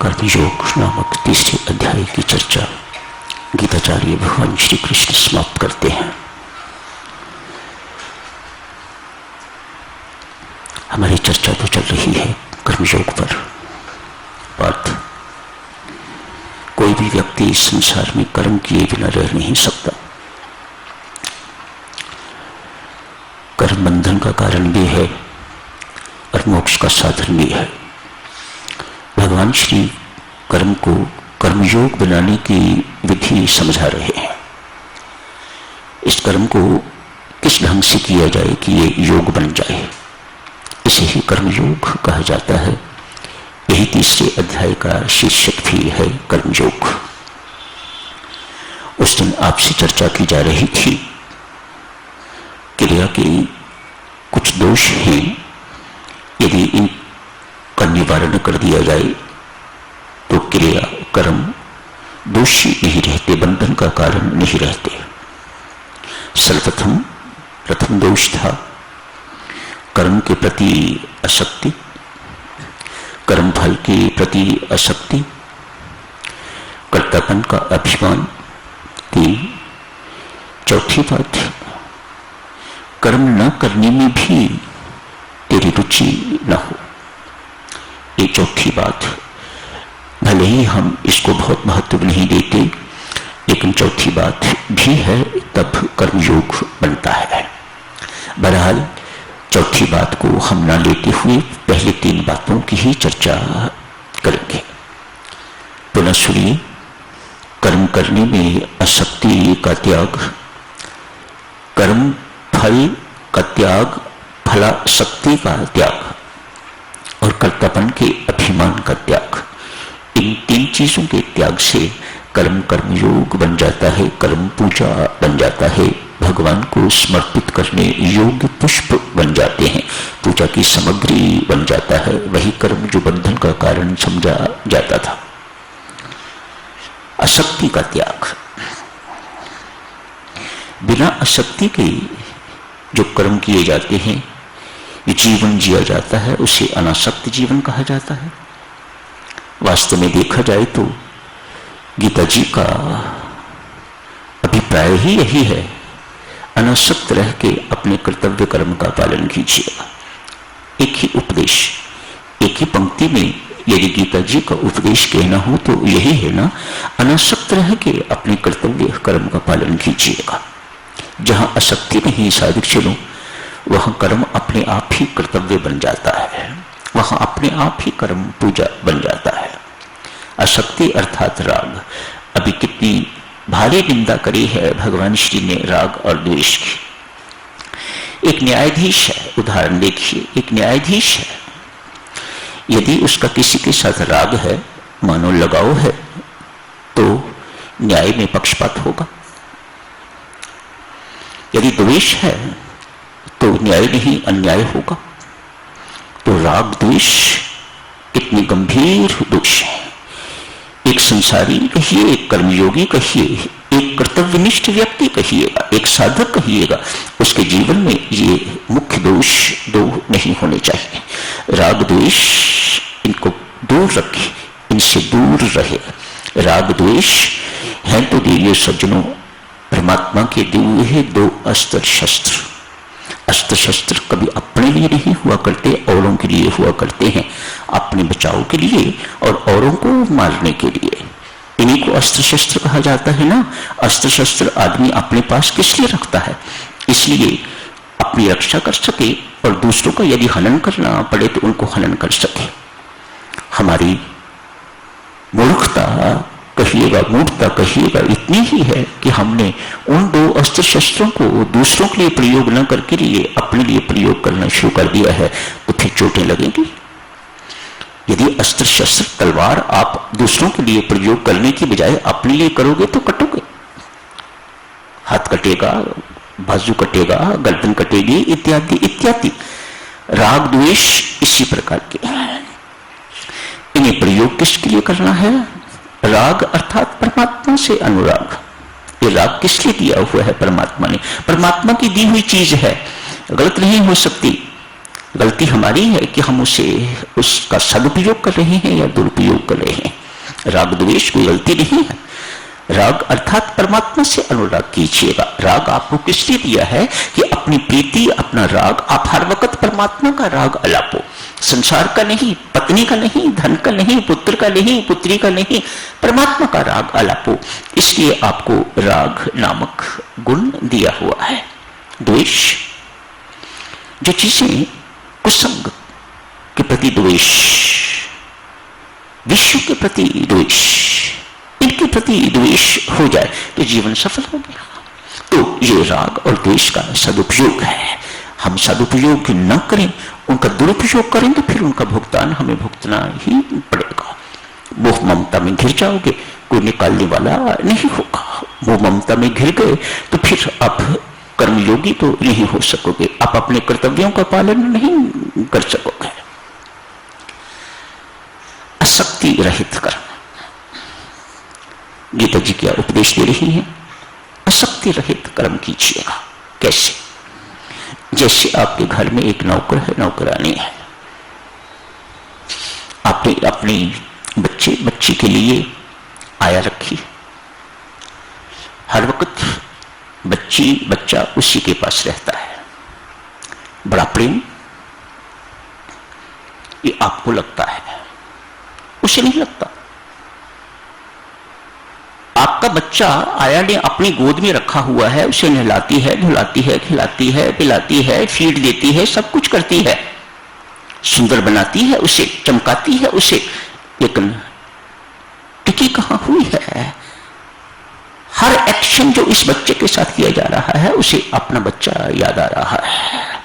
कर्मयोग नामक तीसरे अध्याय की चर्चा गीताचार्य भगवान श्री कृष्ण समाप्त करते हैं। हमारी चर्चा तो चल रही है कर्मयोग पर। अर्थ, कोई भी व्यक्ति इस संसार में कर्म किए बिना रह नहीं सकता। कर्म बंधन का कारण भी है और मोक्ष का साधन भी है। भगवान श्री कर्म को कर्मयोग बनाने की विधि समझा रहे हैं। इस कर्म को किस ढंग से किया जाए कि ये योग बन जाए, इसे ही कर्मयोग कहा जाता है। यही तीसरे अध्याय का शीर्षक भी है, कर्मयोग। उस दिन आपसे चर्चा की जा रही थी, क्रिया के कुछ दोष हैं, यदि इनका निवारण कर दिया जाए तो क्रिया कर्म दोषी नहीं रहते, बंधन का कारण नहीं रहते। प्रथम दोष था कर्म के प्रति आसक्ति, कर्म फल के प्रति आसक्ति, कर्तापन का अभिमान थी। चौथी बात, कर्म न करने में भी तेरी रुचि न हो, ये चौथी बात। भले ही हम इसको बहुत महत्व नहीं देते, लेकिन चौथी बात भी है, तब कर्मयोग बनता है। बहरहाल चौथी बात को हम न लेते हुए पहले तीन बातों की ही चर्चा करेंगे। पुनः सुनिए, कर्म करने में आसक्ति का त्याग, कर्म फल का त्याग, फलासक्ति का त्याग और कर्तापन के अभिमान का त्याग। इन तीन चीजों के त्याग से कर्मयोग बन जाता है, कर्म पूजा बन जाता है, भगवान को समर्पित करने योग्य पुष्प बन जाते हैं, पूजा की सामग्री बन जाता है। वही कर्म जो बंधन का कारण समझा जाता था। आसक्ति का त्याग, बिना आसक्ति के जो कर्म किए जाते हैं, ये जीवन जिया जाता है, उसे अनासक्त जीवन कहा जाता है। वास्तव में देखा जाए तो गीता जी का अभिप्राय ही यही है, अनासक्त रह के अपने कर्तव्य कर्म का पालन कीजिएगा। एक ही उपदेश, एक ही पंक्ति में यदि गीता जी का उपदेश कहना हो तो यही है ना, अनासक्त रह के अपने कर्तव्य कर्म का पालन कीजिएगा। जहां आसक्ति नहीं साधिक चलो, वहां कर्म अपने आप ही कर्तव्य बन जाता है, वहां अपने आप ही कर्म पूजा बन जाता है। आसक्ति अर्थात राग। अभी कितनी भारी निंदा करी है भगवान श्री ने राग और द्वेष की। एक न्यायाधीश है, उदाहरण देखिए, एक न्यायाधीश है, यदि उसका किसी के साथ राग है, मानो लगाव है, तो न्याय में पक्षपात होगा। यदि द्वेष है तो न्याय नहीं अन्याय होगा। तो राग द्वेष कितनी गंभीर दोष है। एक संसारी कहिए, एक कर्मयोगी कहिए, एक कर्तव्यनिष्ठ व्यक्ति कहिएगा, एक साधक कहिएगा, उसके जीवन में ये मुख्य दोष दो नहीं होने चाहिए। राग द्वेष, इनको दूर रखे, इनसे दूर रहे। राग द्वेष है तो देवियों सज्जनों, परमात्मा के दिए हुए दो अस्त्र शस्त्र। अस्त्र शस्त्र कभी अपने लिए नहीं हुआ करते, औरों के लिए हुआ करते हैं, अपने बचाव के लिए और औरों को मारने के लिए। इन्हीं को अस्त्र शस्त्र कहा जाता है ना। अस्त्र शस्त्र आदमी अपने पास किस लिए रखता है? इसलिए अपनी रक्षा कर सके और दूसरों का यदि हनन करना पड़े तो उनको हनन कर सके। हमारी मूर्खता कहिएगा, मूर्खता कहिएगा, इतनी ही है कि हमने उन दो अस्त्र शस्त्रों को दूसरों के लिए प्रयोग न करके लिए अपने लिए प्रयोग करना शुरू कर दिया है, तो फिर चोटें लगेंगी। यदि अस्त्र शस्त्र तलवार आप दूसरों के लिए प्रयोग करने की बजाय अपने लिए करोगे तो कटोगे, हाथ कटेगा, बाजू कटेगा, गर्दन कटेगी, इत्यादि इत्यादि। राग द्वेष इसी प्रकार के। इन्हें प्रयोग किसके लिए करना है? राग अर्थात परमात्मा से अनुराग। ये राग किस लिए दिया हुआ है? परमात्मा ने, परमात्मा की दी हुई चीज है, गलत नहीं हो सकती। गलती हमारी है कि हम उसका सदुपयोग कर रहे हैं या दुरुपयोग कर रहे हैं। राग द्वेष कोई गलती नहीं है। राग अर्थात परमात्मा से अनुराग कीजिएगा। राग आपको किस लिए दिया है कि अपनी प्रीति, अपना राग आप हर वक्त परमात्मा का राग अलापो, संसार का नहीं, पत्नी का नहीं, धन का नहीं, पुत्र का नहीं, पुत्री का नहीं, परमात्मा का राग अलापो। इसलिए आपको राग नामक गुण दिया हुआ है। द्वेष, जो चीजें कुसंग के प्रति द्वेष, विश्व के प्रति द्वेष, इनके प्रति द्वेष हो जाए तो जीवन सफल हो गया। तो ये राग और द्वेष का सदुपयोग है। हम सदुपयोग न करें, उनका दुरुपयोग करें तो फिर उनका भुगतान हमें भुगतना ही पड़ेगा। मोह ममता में घिर जाओगे, कोई निकालने वाला नहीं होगा। मोह ममता में घिर गए तो फिर आप कर्मयोगी तो नहीं हो सकोगे, आप अपने कर्तव्यों का पालन नहीं कर सकोगे। आसक्ति रहित कर्म, गीता जी क्या उपदेश दे रही है? आसक्ति रहित कर्म कीजिएगा। कैसे? जैसे आपके घर में एक नौकर है, नौकरानी है, आपने अपनी बच्ची के लिए आया रखी, हर वक्त बच्चा उसी के पास रहता है, बड़ा प्रेम ये आपको लगता है, उसे नहीं लगता। आपका बच्चा आया ने अपनी गोद में रखा हुआ है, उसे नहलाती है, धुलाती है, खिलाती है, पिलाती है, फीड देती है, सब कुछ करती है, सुंदर बनाती है उसे, चमकाती है उसे, लेकिन टिकी कहां हुई है? हर एक्शन जो इस बच्चे के साथ किया जा रहा है उसे अपना बच्चा याद आ रहा है।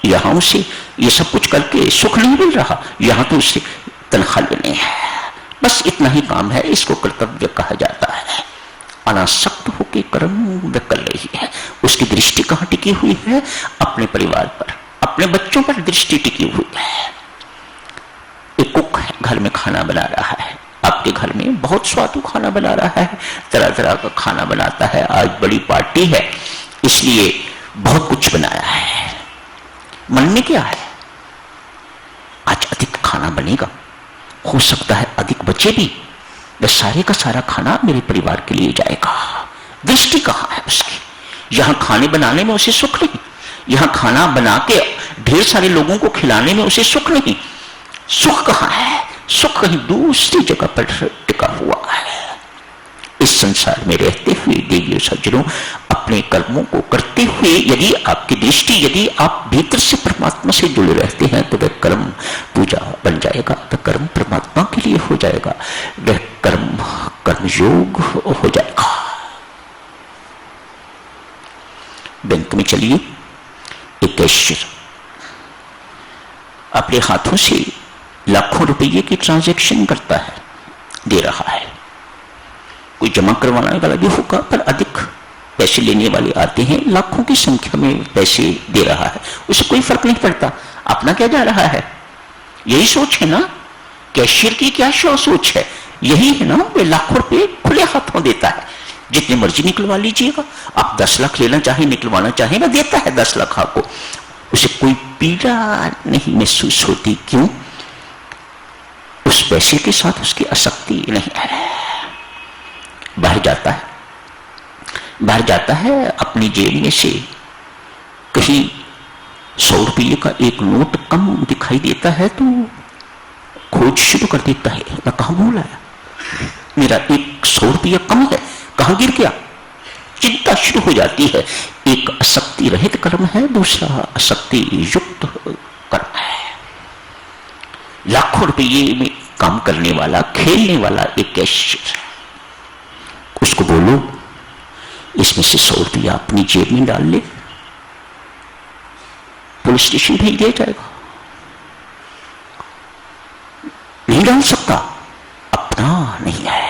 यहां उसे ये सब कुछ करके सुख नहीं मिल रहा, यहां तो उसे तनख्वाह लेनी है, बस इतना ही काम है, इसको कर्तव्य कहा जाता है। अनासक्त होकर कर्म वह कर रही है, उसकी दृष्टि कहां टिकी हुई है? अपने परिवार पर, अपने बच्चों पर दृष्टि टिकी हुई है। एक कुक है, घर में खाना बना रहा है, आपके घर में बहुत स्वादु खाना बना रहा है, तरह तरह का खाना बनाता है, आज बड़ी पार्टी है इसलिए बहुत कुछ बनाया है। मन में क्या है? आज अधिक खाना बनेगा, हो सकता है अधिक बचे भी, वह सारे का सारा खाना मेरे परिवार के लिए जाएगा। दृष्टि कहां है उसकी? यहां खाने बनाने में उसे सुख नहीं, यहां खाना बना के ढेर सारे लोगों को खिलाने में उसे सुख नहीं। सुख कहां है? सुख कहीं दूसरी जगह पर टिका हुआ है। इस संसार में रहते हुए देवियों सज्जनों, अपने कर्मों को करते हुए यदि आपकी दृष्टि, यदि आप भीतर से परमात्मा से जुड़े रहते हैं तो वह कर्म पूजा बन जाएगा, वह कर्म परमात्मा के लिए हो जाएगा, वह कर्म कर्मयोग हो जाएगा। बैंक में चलिए, एक कैशियर अपने हाथों से लाखों रुपये की ट्रांजैक्शन करता है, दे रहा है। कोई जमा करवाने वाला भी होगा, पर अधिक पैसे लेने वाले आते हैं, लाखों की संख्या में पैसे दे रहा है, उसे कोई फर्क नहीं पड़ता अपना क्या जा रहा है। यही सोच है ना कैशियर की? क्या सोच है? यही है ना, वे लाखों रुपए खुले हाथों देता है, जितनी मर्जी निकलवा लीजिएगा। आप 10 लाख लेना चाहे, निकलवाना चाहे, वह देता है 10 लाख आपको, उसे कोई पीड़ा नहीं महसूस होती। क्यों? उस पैसे के साथ उसकी आसक्ति नहीं है। बाहर जाता है अपनी जेब में से कहीं 100 रुपये का एक नोट कम दिखाई देता है तो खोज शुरू कर देता है, मैं कहां भूल आया, मेरा एक 100 रुपया कम है, कहां गिर गया, चिंता शुरू हो जाती है। एक आसक्ति रहित कर्म है, दूसरा आसक्ति युक्त कर्म है। लाखों रुपये में काम करने वाला, खेलने वाला एक कैशियर, उसको बोलो इसमें से 100 रुपया अपनी जेब में डाल ले, पुलिस स्टेशन भेज दिया जाएगा। नहीं डाल सकता, अपना नहीं है।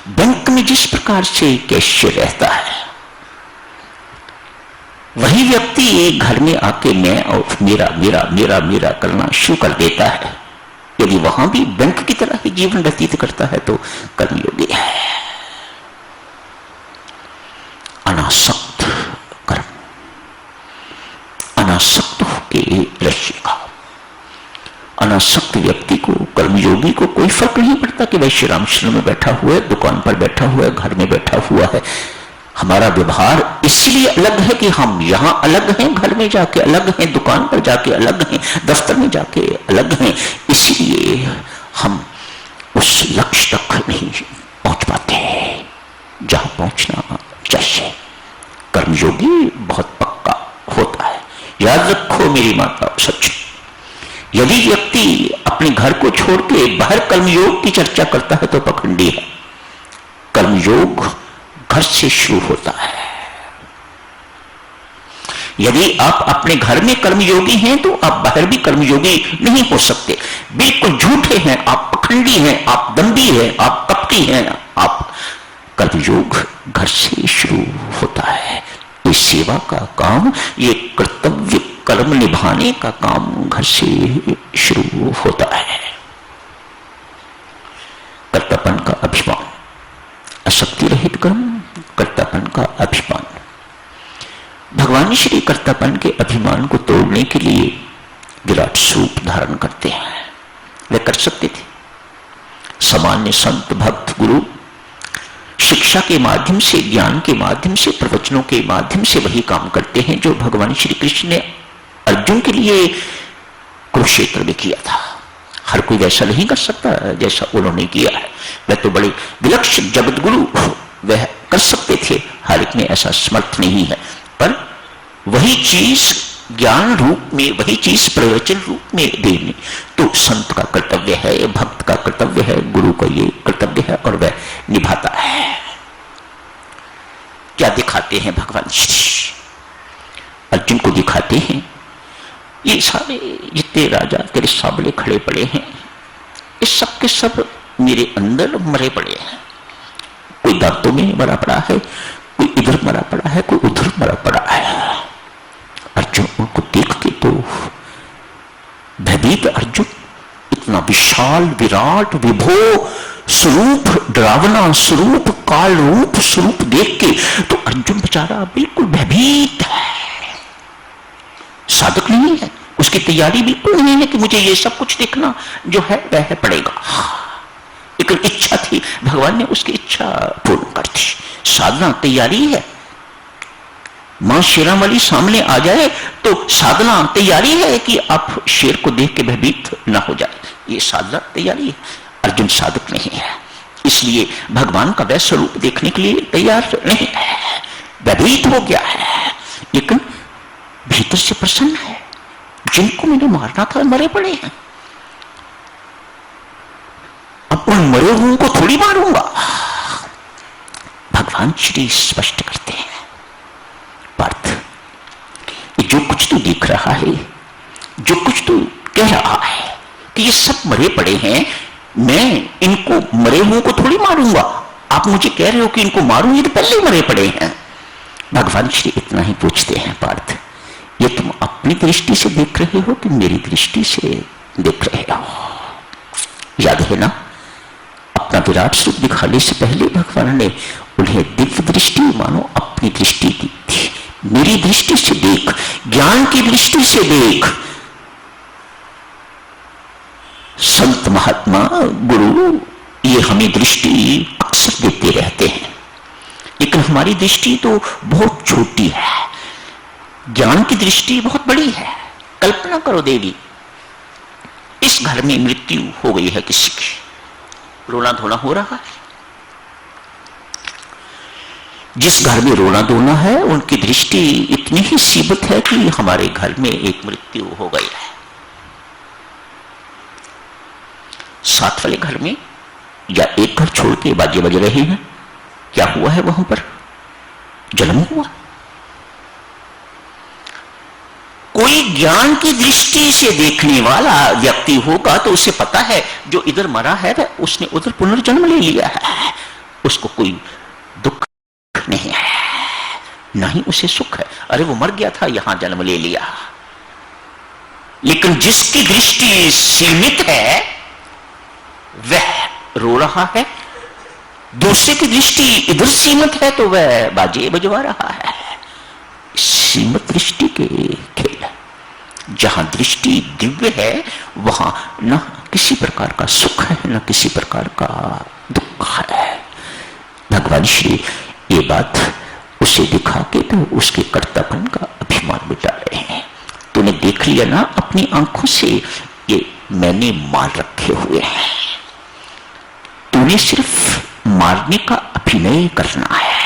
बैंक में जिस प्रकार से कैशियर रहता है, वही व्यक्ति एक घर में आके मैं और मेरा मेरा मेरा मेरा करना शुरू कर देता है। यदि वहां भी बैंक की तरह ही जीवन व्यतीत करता है तो कर्मयोगी है। अनासक्त कर्म, अनासक्त होके रहिएगा। अनासक्त व्यक्ति को, कर्मयोगी को कोई फर्क नहीं पड़ता कि वह श्री रामचंद्र में बैठा हुआ है, दुकान पर बैठा हुआ है, घर में बैठा हुआ है। हमारा व्यवहार इसलिए अलग है कि हम यहां अलग हैं, घर में जाके अलग हैं, दुकान पर जाके अलग हैं, दफ्तर में जाके अलग हैं। इसलिए हम उस लक्ष्य तक नहीं पहुंच पाते जहां पहुंचना चाहिए। कर्मयोगी बहुत पक्का होता है। याद रखो मेरी माता सच, यदि व्यक्ति अपने घर को छोड़ के बाहर कर्मयोग की चर्चा करता है तो पखंडी है। कर्मयोग घर से शुरू होता है। यदि आप अपने घर में कर्मयोगी हैं तो आप बाहर भी कर्मयोगी नहीं हो सकते। बिल्कुल झूठे हैं आप, पखंडी हैं आप, दंभी हैं आप, कपटी हैं आप। कर्मयोग घर से शुरू होता है। ये सेवा का काम, ये कर्तव्य कर्म निभाने का काम घर से शुरू होता है। कर्तापन का अभिमान, आसक्ति रहित कर्म, कर्तापन का अभिमान। भगवान श्री कर्तापन के अभिमान को तोड़ने के लिए विराट स्वरूप धारण करते हैं। वे कर सकते थे। सामान्य संत भक्त गुरु शिक्षा के माध्यम से, ज्ञान के माध्यम से, प्रवचनों के माध्यम से वही काम करते हैं जो भगवान श्री कृष्ण ने अर्जुन के लिए कुरुक्षेत्र में किया था। हर कोई वैसा नहीं कर सकता जैसा उन्होंने किया है। वह तो बड़े विलक्षण जगत गुरु, वह कर सकते थे, हर एक में ऐसा समर्थ नहीं है। पर वही चीज ज्ञान रूप में, वही चीज प्रवचन रूप में देनी तो संत का कर्तव्य है, भक्त का कर्तव्य है, गुरु का ये कर्तव्य है और वह निभाता है। क्या दिखाते हैं भगवान श्री? अर्जुन को दिखाते हैं ये सारे जितने राजा तेरे सामने खड़े पड़े हैं, ये सब के सब मेरे अंदर मरे पड़े हैं। कोई दांतों में मरा पड़ा है, कोई इधर मरा पड़ा है, कोई उधर मरा पड़ा है। अर्जुन उनको देख के तो भयभीत अर्जुन, इतना विशाल विराट विभो स्वरूप, डरावना स्वरूप, काल रूप स्वरूप देख के तो अर्जुन बेचारा बिल्कुल भयभीत है। साधक नहीं है, उसकी तैयारी बिल्कुल नहीं है कि मुझे ये सब कुछ देखना जो है वह पड़ेगा। लेकिन इच्छा थी, भगवान ने उसकी इच्छा पूर्ण कर दी। साधना तैयारी है। मां शेरावाली सामने आ जाए तो साधना तैयारी है कि आप शेर को देख के भयभीत ना हो जाए, ये साधना तैयारी है। अर्जुन साधक नहीं है, इसलिए भगवान का वह स्वरूप देखने के लिए तैयार नहीं है, भयभीत हो गया है। लेकिन भीतर से प्रसन्न है। जिनको मैंने मारना था मरे पड़े हैं, अब उन मरे हुओं को थोड़ी मारूंगा। भगवान श्री स्पष्ट करते हैं, पार्थ ये जो कुछ तू देख रहा है, जो कुछ तू कह रहा है कि ये सब मरे पड़े हैं, मैं इनको मरे हुओं को थोड़ी मारूंगा। आप मुझे कह रहे हो कि इनको मारूं, ये तो पहले मरे पड़े हैं। भगवान श्री इतना ही पूछते हैं, पार्थ ये तुम अपनी दृष्टि से देख रहे हो कि मेरी दृष्टि से देख रहे हो? याद है ना, अपना विराट स्वरूप दिखाने से पहले भगवान ने उन्हें दिव्य दृष्टि मानो अपनी दृष्टि दी थी। मेरी दृष्टि से देख, ज्ञान की दृष्टि से देख। संत महात्मा गुरु ये हमें दृष्टि अक्सर देते रहते हैं, लेकिन हमारी दृष्टि तो बहुत छोटी है, ज्ञान की दृष्टि बहुत बड़ी है। कल्पना करो देवी, इस घर में मृत्यु हो गई है किसी की, रोना धोना हो रहा है। जिस घर में रोना धोना है उनकी दृष्टि इतनी ही सीमित है कि हमारे घर में एक मृत्यु हो गई है। साथ वाले घर में या एक घर छोड़ के बाजे बज रहे हैं, क्या हुआ है वहां पर? जन्म हुआ। कोई ज्ञान की दृष्टि से देखने वाला व्यक्ति होगा तो उसे पता है जो इधर मरा है उसने उधर पुनर्जन्म ले लिया है, उसको कोई दुख नहीं है, ना ही उसे सुख है। अरे वो मर गया था, यहां जन्म ले लिया। लेकिन जिसकी दृष्टि सीमित है वह रो रहा है, दूसरे की दृष्टि इधर सीमित है तो वह बाजे बजवा रहा है। सीमित दृष्टि के खेल। जहां दृष्टि दिव्य है वहां न किसी प्रकार का सुख है न किसी प्रकार का दुख है। भगवान श्री ये बात उसे दिखा के तो उसके कर्तापन का अभिमान मिटा रहे हैं। तूने देख लिया ना अपनी आंखों से, ये मैंने मार रखे हुए हैं, तूने सिर्फ मारने का अभिनय करना है।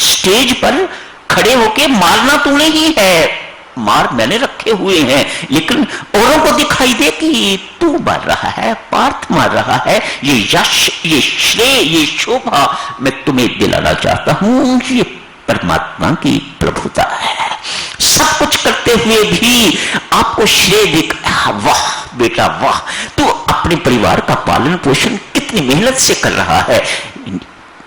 स्टेज पर खड़े होके मारना तूने ही है, मार मैंने रखे हुए हैं, लेकिन औरों को दिखाई दे कि तू मार रहा है, पार्थ मार रहा है। ये यश, ये श्रेय, ये शोभा मैं तुम्हें दिलाना चाहता हूं, ये परमात्मा की प्रभुता है। सब कुछ करते हुए भी आपको श्रेय दिख, वाह बेटा वाह, तू अपने परिवार का पालन पोषण कितनी मेहनत से कर रहा है।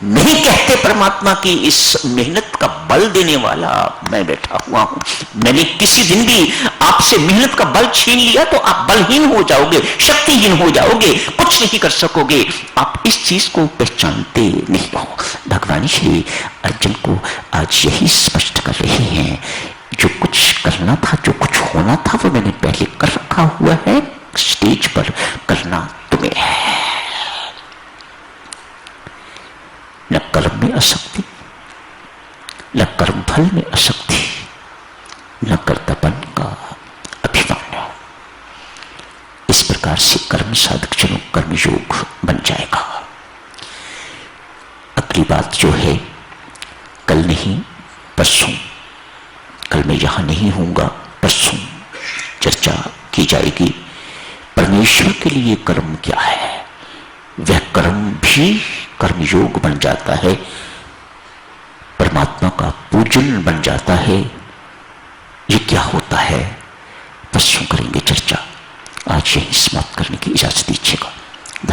नहीं कहते परमात्मा की इस मेहनत का बल देने वाला मैं बैठा हुआ हूं। मैंने किसी दिन भी आपसे मेहनत का बल छीन लिया तो आप बलहीन हो जाओगे, शक्तिहीन हो जाओगे, कुछ नहीं कर सकोगे। आप इस चीज को पहचानते नहीं हो। भगवान श्री अर्जुन को आज यही स्पष्ट कर रहे हैं, जो कुछ करना था, जो कुछ होना था, वो मैंने पहले कर रखा हुआ है। स्टेज पर करना तुम्हें है। न कर्म में आसक्ति, न कर्म फल में आसक्ति, न कर्तव्य का अभिमान। इस प्रकार से कर्म साधक जनों कर्मयोग बन जाएगा। अगली बात जो है, कल नहीं परसों, कल मैं यहां नहीं हूंगा, परसों चर्चा की जाएगी परमेश्वर के लिए कर्म क्या है। वह कर्म भी कर्मयोग बन जाता है, परमात्मा का पूजन बन जाता है। ये क्या होता है, परसों करेंगे चर्चा। आज यही समाप्त करने की इजाजत दीजिएगा।